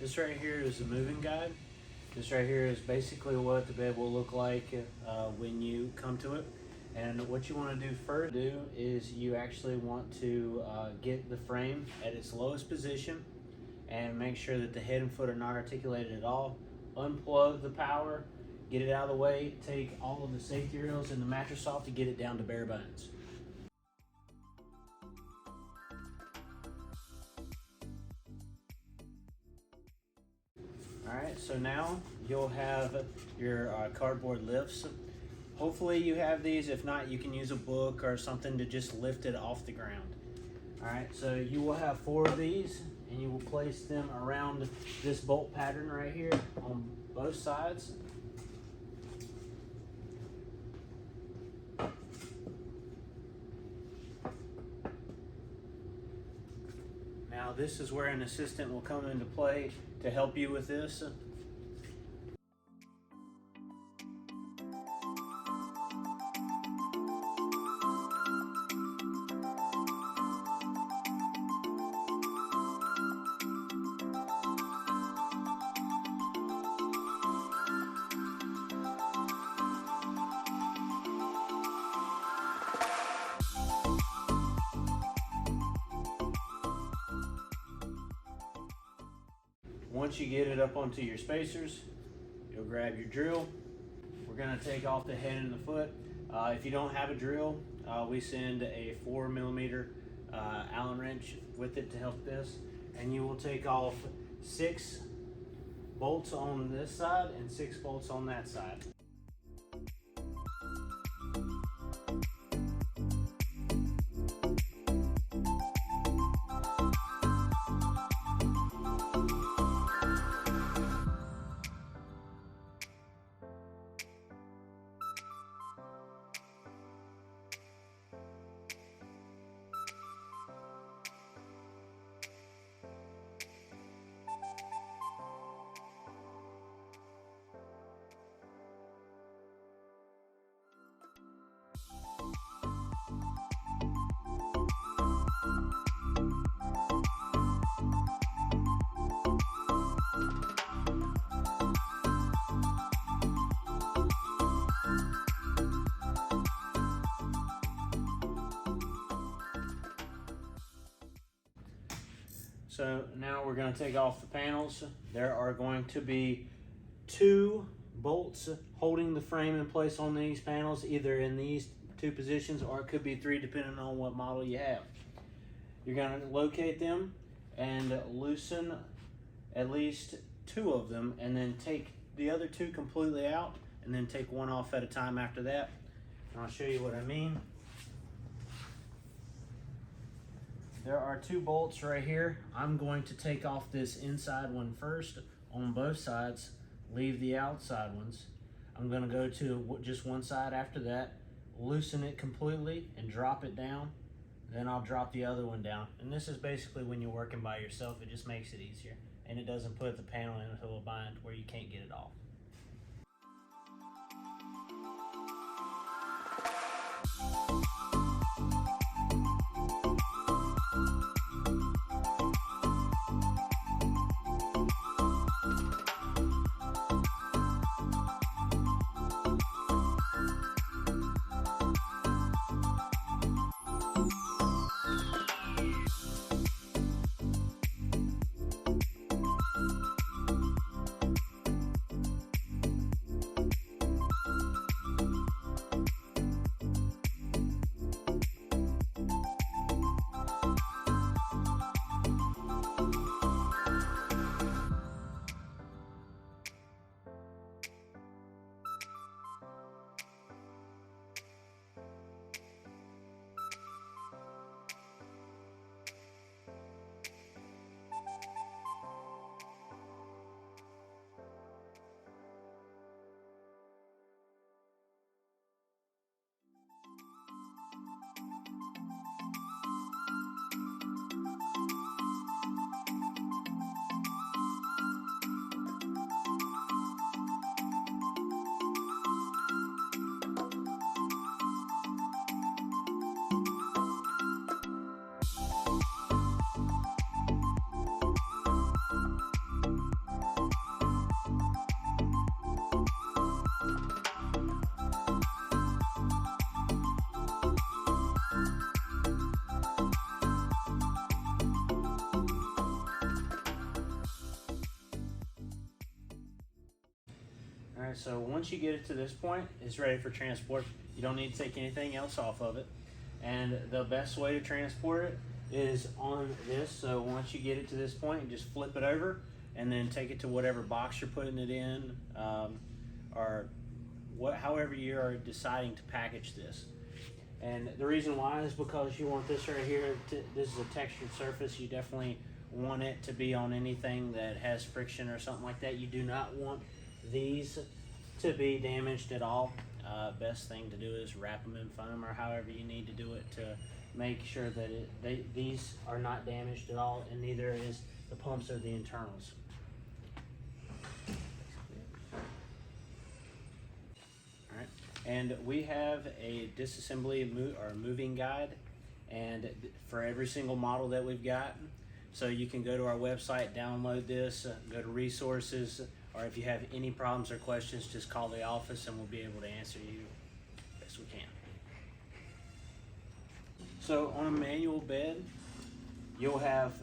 This right here is a moving guide. This right here is basically what the bed will look like when you come to it. And what you want to do first is you actually want to get the frame at its lowest position and make sure that the head and foot are not articulated at all. Unplug the power, get it out of the way, take all of the safety rails and the mattress off to get it down to bare bones. Alright, so now you'll have your cardboard lifts. Hopefully you have these. If not, you can use a book or something to just lift it off the ground. Alright, so you will have 4 of these, and you will place them around this bolt pattern right here on both sides. Now this is where an assistant will come into play to help you with this. Once you get it up onto your spacers, you'll grab your drill. We're going to take off the head and the foot. If you don't have a drill, we send a 4mm Allen wrench with it to help this. And you will take off 6 bolts on this side and 6 bolts on that side. So now we're going to take off the panels. There are going to be 2 bolts holding the frame in place on these panels, either in these 2 positions, or it could be 3 depending on what model you have. You're going to locate them and loosen at least 2 of them, and then take the other 2 completely out, and then take 1 off at a time after that. And I'll show you what I mean. There are 2 bolts right here. I'm going to take off this inside one first on both sides, leave the outside ones. I'm going to go to just one side after that, loosen it completely and drop it down. Then I'll drop the other one down. And this is basically when you're working by yourself, it just makes it easier. And it doesn't put the panel into a bind where you can't get it off. Alright, so once you get it to this point, it's ready for transport. You don't need to take anything else off of it. And the best way to transport it is on this. So once you get it to this point, you just flip it over and then take it to whatever box you're putting it in, or however you are deciding to package this. And the reason why is because you want this right here. This is a textured surface. You definitely want it to be on anything that has friction or something like that. You do not want these to be damaged at all. Best thing to do is wrap them in foam or however you need to do it to make sure that these are not damaged at all, and neither is the pumps or the internals. Alright, and we have a disassembly or moving guide, and for every single model that we've got. So you can go to our website, download this, go to resources, or if you have any problems or questions, just call the office and we'll be able to answer you best we can. So on a manual bed, you'll have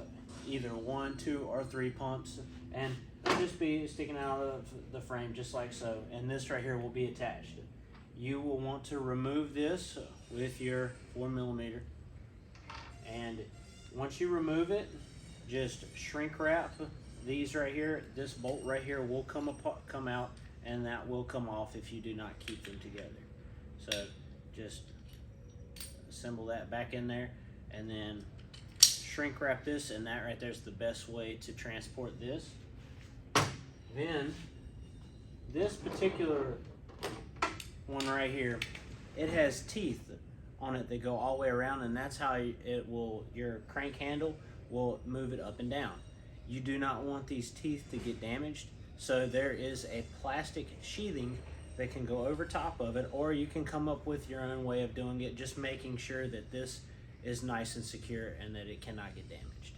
either 1, 2, or 3 pumps, and they'll just be sticking out of the frame just like so, and this right here will be attached. You will want to remove this with your 4mm, and once you remove it, just shrink wrap these right here. This bolt right here will come out, and that will come off if you do not keep them together. So just assemble that back in there, and then shrink wrap this, and that right there is the best way to transport this. Then this particular one right here, it has teeth on it that go all the way around, and that's how your crank handle will move it up and down. You do not want these teeth to get damaged, so there is a plastic sheathing that can go over top of it, or you can come up with your own way of doing it, just making sure that this is nice and secure and that it cannot get damaged.